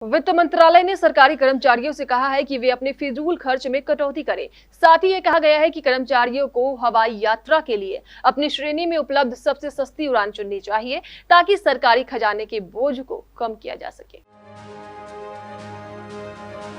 वित्त मंत्रालय ने सरकारी कर्मचारियों से कहा है कि वे अपने फिजूल खर्च में कटौती करें। साथ ही ये कहा गया है कि कर्मचारियों को हवाई यात्रा के लिए अपनी श्रेणी में उपलब्ध सबसे सस्ती उड़ान चुननी चाहिए ताकि सरकारी खजाने के बोझ को कम किया जा सके।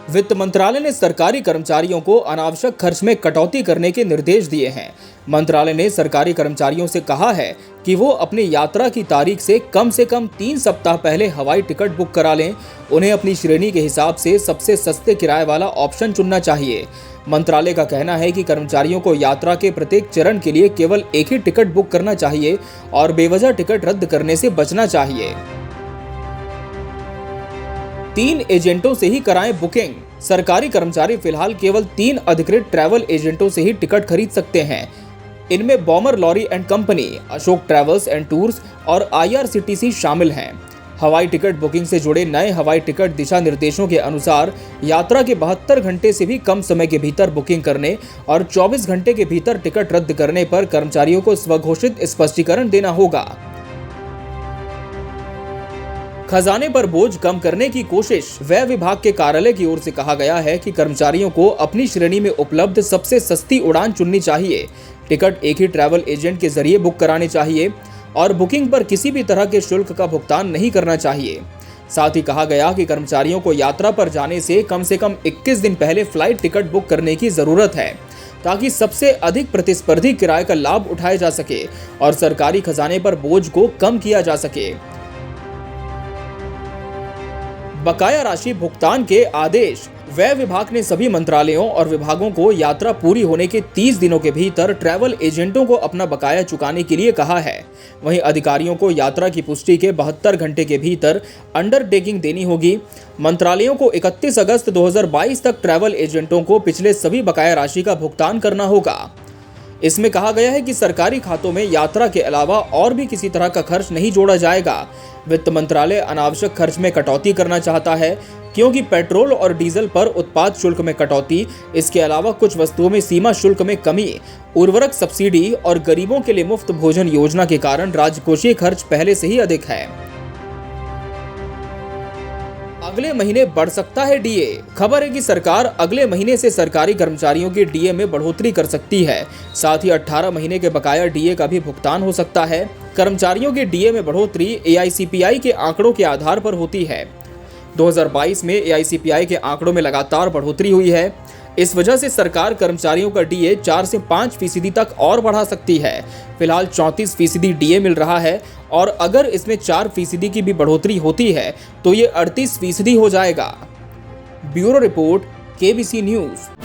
वित्त मंत्रालय ने सरकारी कर्मचारियों को अनावश्यक खर्च में कटौती करने के निर्देश दिए हैं। मंत्रालय ने सरकारी कर्मचारियों से कहा है कि वो अपनी यात्रा की तारीख से कम 3 सप्ताह पहले हवाई टिकट बुक करा लें। उन्हें अपनी श्रेणी के हिसाब से सबसे सस्ते किराए वाला ऑप्शन चुनना चाहिए। मंत्रालय का कहना है कि कर्मचारियों को यात्रा के प्रत्येक चरण के लिए केवल एक ही टिकट बुक करना चाहिए और बेवजह टिकट रद्द करने से बचना चाहिए। 3 एजेंटों से ही कराएं बुकिंग। सरकारी कर्मचारी फिलहाल केवल 3 अधिकृत ट्रैवल एजेंटों से ही टिकट खरीद सकते हैं। इनमें Balmer Lawrie and company, Ashok travels and tours और IRCTC शामिल हैं। हवाई टिकट बुकिंग से जुड़े नए हवाई टिकट दिशा निर्देशों के अनुसार यात्रा के 72 घंटे से भी कम समय के भीतर बुकिंग करने और 24 घंटे के भीतर टिकट रद्द करने पर कर्मचारियों को स्वघोषित स्पष्टीकरण देना होगा। खजाने पर बोझ कम करने की कोशिश। व्यय विभाग के कार्यालय की ओर से कहा गया है कि कर्मचारियों को अपनी श्रेणी में उपलब्ध सबसे सस्ती उड़ान चुननी चाहिए। टिकट एक ही ट्रैवल एजेंट के जरिए बुक कराने चाहिए और बुकिंग पर किसी भी तरह के शुल्क का भुगतान नहीं करना चाहिए। साथ ही कहा गया कि कर्मचारियों को यात्रा पर जाने से कम 21 दिन पहले फ्लाइट टिकट बुक करने की जरूरत है ताकि सबसे अधिक प्रतिस्पर्धी किराए का लाभ उठाया जा सके और सरकारी खजाने पर बोझ को कम किया जा सके। बकाया राशि भुगतान के आदेश। व्यय विभाग ने सभी मंत्रालयों और विभागों को यात्रा पूरी होने के 30 दिनों के भीतर ट्रैवल एजेंटों को अपना बकाया चुकाने के लिए कहा है। वहीं अधिकारियों को यात्रा की पुष्टि के 72 घंटे के भीतर अंडरटेकिंग देनी होगी। मंत्रालयों को 31 अगस्त 2022 तक ट्रैवल एजेंटों को पिछले सभी बकाया राशि का भुगतान करना होगा। इसमें कहा गया है कि सरकारी खातों में यात्रा के अलावा और भी किसी तरह का खर्च नहीं जोड़ा जाएगा। वित्त मंत्रालय अनावश्यक खर्च में कटौती करना चाहता है क्योंकि पेट्रोल और डीजल पर उत्पाद शुल्क में कटौती, इसके अलावा कुछ वस्तुओं में सीमा शुल्क में कमी, उर्वरक सब्सिडी और गरीबों के लिए मुफ्त भोजन योजना के कारण राजकोषीय खर्च पहले से ही अधिक है। अगले महीने बढ़ सकता है डीए। खबर है कि सरकार अगले महीने से सरकारी कर्मचारियों के डीए में बढ़ोतरी कर सकती है। साथ ही 18 महीने के बकाया डीए का भी भुगतान हो सकता है। कर्मचारियों के डीए में बढ़ोतरी AICPI के आंकड़ों के आधार पर होती है। 2022 में AICPI के आंकड़ों में लगातार बढ़ोतरी हुई है। इस वजह से सरकार कर्मचारियों का डीए 4 से 5% तक और बढ़ा सकती है। फिलहाल 34% डीए मिल रहा है और अगर इसमें 4% की भी बढ़ोतरी होती है तो ये 38% हो जाएगा। Bureau report, KBC news.